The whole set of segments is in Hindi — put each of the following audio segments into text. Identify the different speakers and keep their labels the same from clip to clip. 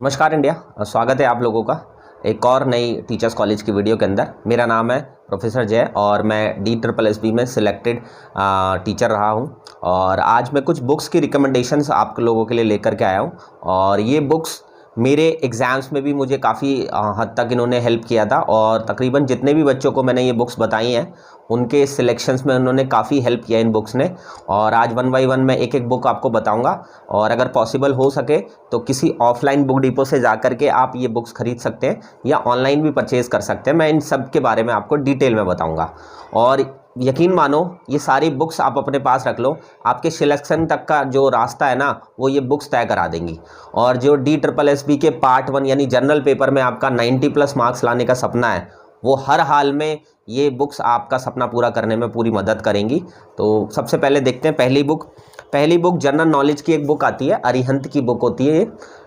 Speaker 1: नमस्कार इंडिया। स्वागत है आप लोगों का एक और नई टीचर्स कॉलेज की वीडियो के अंदर। मेरा नाम है प्रोफेसर जय और मैं DSSB में सिलेक्टेड टीचर रहा हूं। और आज मैं कुछ बुक्स की रिकमेंडेशंस आप लोगों के लिए लेकर के आया हूं। और ये बुक्स मेरे एग्ज़ाम्स में भी मुझे काफ़ी हद तक इन्होंने हेल्प किया था। और तकरीबन जितने भी बच्चों को मैंने ये बुक्स बताई हैं उनके सिलेक्शंस में उन्होंने काफ़ी हेल्प किया इन बुक्स ने। और आज 1 बाय 1 मैं एक एक बुक आपको बताऊंगा। और अगर पॉसिबल हो सके तो किसी ऑफलाइन बुक डिपो से जा कर के आप ये बुक्स खरीद सकते हैं या ऑनलाइन भी परचेज़ कर सकते हैं। मैं इन सब के बारे में आपको डिटेल में बताऊँगा। और यकीन मानो ये सारी बुक्स आप अपने पास रख लो, आपके सिलेक्शन तक का जो रास्ता है ना वो ये बुक्स तय करा देंगी। और जो DSSB के पार्ट 1 यानी जनरल पेपर में आपका 90+ मार्क्स लाने का सपना है, वो हर हाल में ये बुक्स आपका सपना पूरा करने में पूरी मदद करेंगी। तो सबसे पहले देखते हैं पहली बुक जनरल नॉलेज की एक बुक आती है, अरिहंत की बुक होती है ये,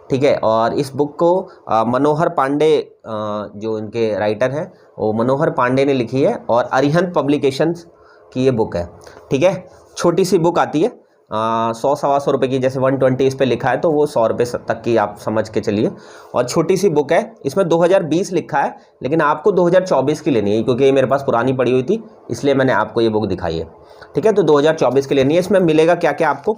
Speaker 1: ठीक है। और इस बुक को मनोहर पांडे जो इनके राइटर हैं वो मनोहर पांडे ने लिखी है और अरिहंत पब्लिकेशंस की ये बुक है, ठीक है। छोटी सी बुक आती है 100-125 रुपये की, जैसे 120 इस पे लिखा है तो वो 100 रुपये तक की आप समझ के चलिए। और छोटी सी बुक है, इसमें 2020 लिखा है लेकिन आपको 2024 की लेनी है क्योंकि ये मेरे पास पुरानी पड़ी हुई थी, इसलिए मैंने आपको ये बुक दिखाई है, ठीक है। तो 2024 की लेनी है। इसमें मिलेगा क्या क्या आपको,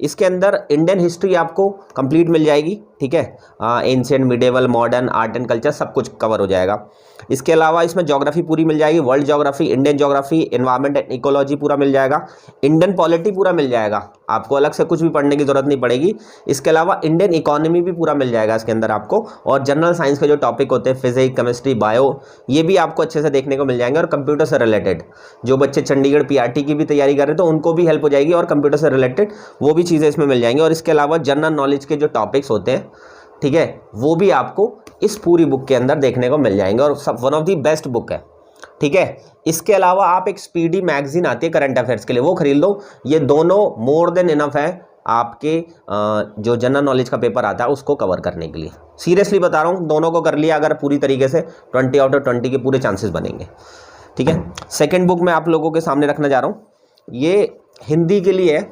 Speaker 1: इसके अंदर इंडियन हिस्ट्री आपको कंप्लीट मिल जाएगी, ठीक है। Ancient, medieval, modern, art and culture सब कुछ कवर हो जाएगा। इसके अलावा इसमें ज्योग्राफी पूरी मिल जाएगी, world geography, Indian geography, environment and ecology पूरा मिल जाएगा, इंडियन पॉलिटी पूरा मिल जाएगा, आपको अलग से कुछ भी पढ़ने की जरूरत नहीं पड़ेगी। इसके अलावा इंडियन इकोनॉमी भी पूरा मिल जाएगा इसके अंदर आपको। और जनरल साइंस के जो टॉपिक होते हैं फिजिक्स, केमिस्ट्री, बायो, ये भी आपको अच्छे से देखने को मिल जाएंगे। और कंप्यूटर से रिलेटेड जो बच्चे चंडीगढ़ PRT की भी तैयारी कर रहे हैं तो उनको भी हेल्प हो जाएगी और कंप्यूटर से रिलेटेड वो भी चीज़ें इसमें मिल जाएंगी। और इसके अलावा जनरल नॉलेज के जो टॉपिक्स होते हैं, ठीक है, वो भी आपको इस पूरी बुक के अंदर देखने को मिल जाएंगे और सब one of the best book है, ठीक है। इसके अलावा आप एक स्पीडी मैगजीन आती है करंट अफेयर्स के लिए, वो खरीद लो। ये दोनों मोर देन इनफ है आपके जो जनरल नॉलेज का पेपर आता है उसको कवर करने के लिए। सीरियसली बता रहा हूँ, दोनों को कर लिया अगर पूरी तरीके से 20 आउट ऑफ 20 के पूरे चांसेस बनेंगे, ठीक है। सेकेंड बुक मैं आप लोगों के सामने रखने जा रहा हूँ, ये हिंदी के लिए है,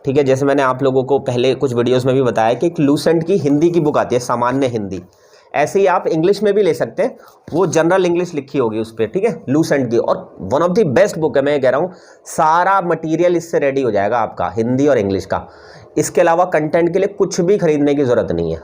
Speaker 1: ठीक है। जैसे मैंने आप लोगों को पहले कुछ वीडियोस में भी बताया कि एक लूसेंट की हिंदी की बुक आती है, सामान्य हिंदी। ऐसे ही आप इंग्लिश में भी ले सकते हैं, वो जनरल इंग्लिश लिखी होगी उस पर, ठीक है, लूसेंट की। और one of the best book है, मैं कह रहा हूँ सारा मटेरियल इससे रेडी हो जाएगा आपका हिंदी और इंग्लिश का। इसके अलावा कंटेंट के लिए कुछ भी खरीदने की ज़रूरत नहीं है,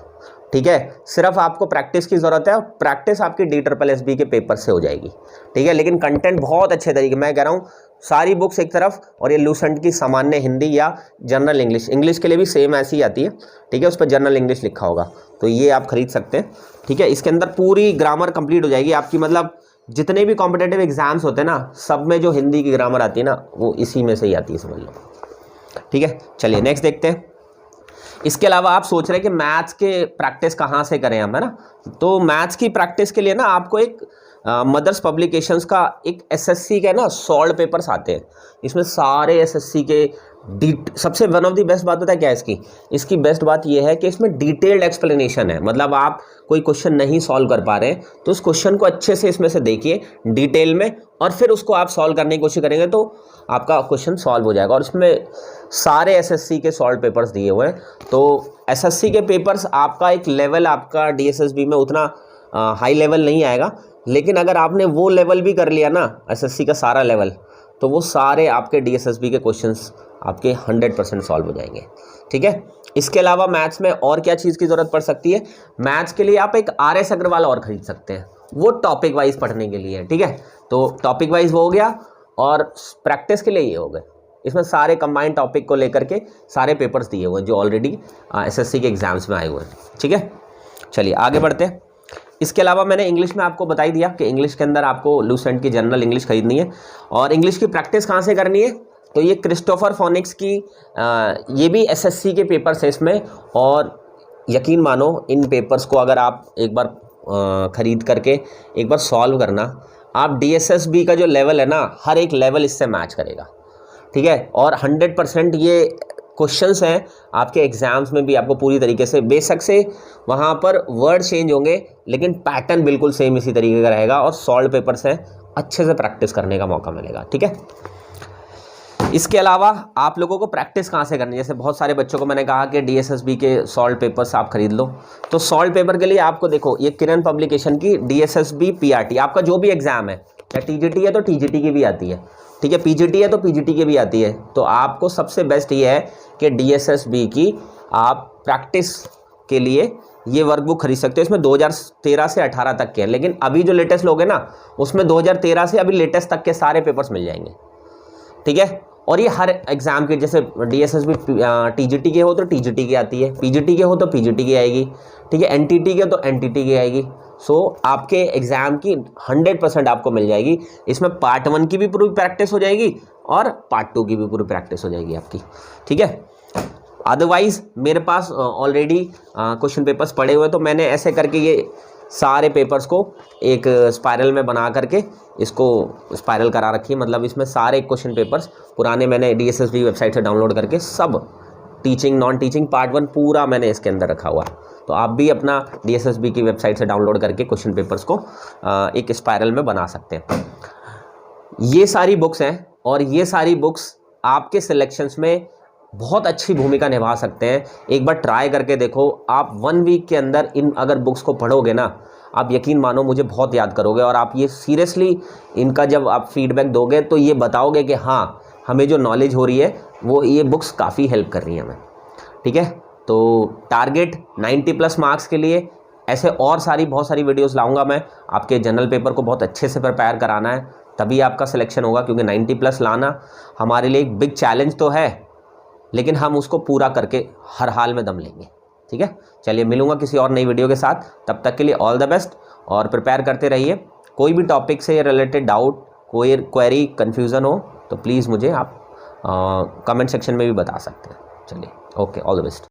Speaker 1: ठीक है। सिर्फ आपको प्रैक्टिस की ज़रूरत है और प्रैक्टिस आपकी DSSB के पेपर से हो जाएगी, ठीक है। लेकिन कंटेंट बहुत अच्छे तरीके, मैं कह रहा हूँ सारी बुक्स एक तरफ और ये लूसेंट की सामान्य हिंदी या जनरल इंग्लिश के लिए भी सेम ऐसी ही आती है, ठीक है। उस पर जनरल इंग्लिश लिखा होगा तो ये आप खरीद सकते हैं, ठीक है। इसके अंदर पूरी ग्रामर कंप्लीट हो जाएगी आपकी, मतलब जितने भी कॉम्पिटेटिव एग्जाम्स होते हैं ना सब में जो हिंदी की ग्रामर आती है ना वो इसी में से ही आती है, समझ लो, ठीक है। चलिए नेक्स्ट देखते हैं। इसके अलावा आप सोच रहे हैं कि मैथ्स के प्रैक्टिस कहाँ से करें हम, है ना। तो मैथ्स की प्रैक्टिस के लिए ना आपको एक मदर्स पब्लिकेशंस का एक SSC के ना सॉल्व पेपर्स आते हैं। इसमें सारे SSC के सबसे वन ऑफ दी बेस्ट बात पता है क्या है इसकी बेस्ट बात यह है कि इसमें डिटेल्ड एक्सप्लेनेशन है। मतलब आप कोई क्वेश्चन नहीं सॉल्व कर पा रहे हैं तो उस क्वेश्चन को अच्छे से इसमें से देखिए डिटेल में और फिर उसको आप सॉल्व करने की कोशिश करेंगे तो आपका क्वेश्चन सॉल्व हो जाएगा। और इसमें सारे SSC के सॉल्व पेपर्स दिए हुए हैं। तो SSC के पेपर्स आपका एक लेवल आपका DSSB में उतना हाई लेवल नहीं आएगा, लेकिन अगर आपने वो लेवल भी कर लिया ना SSC का सारा लेवल तो वो सारे आपके DSSB के क्वेश्चंस आपके 100% सॉल्व हो जाएंगे, ठीक है। इसके अलावा मैथ्स में और क्या चीज़ की ज़रूरत पड़ सकती है, मैथ्स के लिए आप एक RS अग्रवाल और ख़रीद सकते हैं, वो टॉपिक वाइज पढ़ने के लिए है, ठीक है। तो टॉपिक वाइज वो हो गया और प्रैक्टिस के लिए ये हो गए। इसमें सारे कंबाइंड टॉपिक को लेकर के सारे पेपर्स दिए हुए हैं जो ऑलरेडी SSC के एग्जाम्स में आए हुए हैं, ठीक है। चलिए आगे बढ़ते हैं। इसके अलावा मैंने इंग्लिश में आपको बता ही दिया कि इंग्लिश के अंदर आपको लूसेंट की जनरल इंग्लिश खरीदनी है। और इंग्लिश की प्रैक्टिस कहाँ से करनी है, तो ये क्रिस्टोफर फोनिक्स की ये भी SSC के पेपर्स है इसमें। और यकीन मानो इन पेपर्स को अगर आप एक बार ख़रीद करके एक बार सॉल्व करना, आप DSSB का जो लेवल है ना हर एक लेवल इससे मैच करेगा, ठीक है। और 100% ये क्वेश्चंस हैं आपके एग्जाम्स में भी आपको पूरी तरीके से, बेशक से वहाँ पर वर्ड चेंज होंगे लेकिन पैटर्न बिल्कुल सेम इसी तरीके का रहेगा और सॉल्व पेपर्स हैं, अच्छे से प्रैक्टिस करने का मौका मिलेगा, ठीक है। इसके अलावा आप लोगों को प्रैक्टिस कहाँ से करनी है, जैसे बहुत सारे बच्चों को मैंने कहा कि DSSB के सॉल्ट पेपर्स आप खरीद लो। तो सॉल्ट पेपर के लिए आपको देखो ये किरण पब्लिकेशन की DSSB PRT, आपका जो भी एग्जाम है, या TGT है तो TGT की भी आती है, ठीक है, PGT है तो PGT की भी आती है। तो आपको सबसे बेस्ट ये है कि DSSB की आप प्रैक्टिस के लिए ये वर्कबुक खरीद सकते हो। इसमें 2013 से 18 तक के हैं, लेकिन अभी जो लेटेस्ट लोग हैं ना, उसमें 2013 से अभी लेटेस्ट तक के सारे पेपर्स मिल जाएंगे, ठीक है। और ये हर एग्जाम के, जैसे DSSB TGT के हो तो TGT की आती है, PGT के हो तो PGT की आएगी, ठीक है, NTT के तो NTT की आएगी। सो आपके एग्जाम की 100% आपको मिल जाएगी। इसमें पार्ट 1 की भी पूरी प्रैक्टिस हो जाएगी और पार्ट 2 की भी पूरी प्रैक्टिस हो जाएगी आपकी, ठीक है। अदरवाइज मेरे पास ऑलरेडी क्वेश्चन पेपर्स पड़े हुए, तो मैंने ऐसे करके ये सारे पेपर्स को एक स्पाइरल में बना करके इसको स्पाइरल करा रखी है। मतलब इसमें सारे क्वेश्चन पेपर्स पुराने मैंने DSSB वेबसाइट से डाउनलोड करके सब टीचिंग नॉन टीचिंग पार्ट 1 पूरा मैंने इसके अंदर रखा हुआ है। तो आप भी अपना DSSB की वेबसाइट से डाउनलोड करके क्वेश्चन पेपर्स को एक स्पाइरल में बना सकते हैं। ये सारी बुक्स हैं और ये सारी बुक्स आपके सिलेक्शंस में बहुत अच्छी भूमिका निभा सकते हैं। एक बार ट्राई करके देखो, आप 1 वीक के अंदर इन अगर बुक्स को पढ़ोगे ना, आप यकीन मानो मुझे बहुत याद करोगे, और आप ये सीरियसली इनका जब आप फीडबैक दोगे तो ये बताओगे कि हाँ, हमें जो नॉलेज हो रही है वो ये बुक्स काफ़ी हेल्प कर रही हैं हमें, ठीक है। तो टारगेट 90+ मार्क्स के लिए ऐसे और बहुत सारी वीडियोज़ लाऊँगा मैं। आपके जनरल पेपर को बहुत अच्छे से प्रिपेयर कराना है, तभी आपका सिलेक्शन होगा, क्योंकि 90+ लाना हमारे लिए एक बिग चैलेंज तो है, लेकिन हम उसको पूरा करके हर हाल में दम लेंगे, ठीक है। चलिए, मिलूंगा किसी और नई वीडियो के साथ, तब तक के लिए ऑल द बेस्ट और प्रिपेयर करते रहिए। कोई भी टॉपिक से रिलेटेड डाउट, कोई क्वेरी, कन्फ्यूज़न हो तो प्लीज़ मुझे आप कमेंट सेक्शन में भी बता सकते हैं। चलिए, ओके, ऑल द बेस्ट।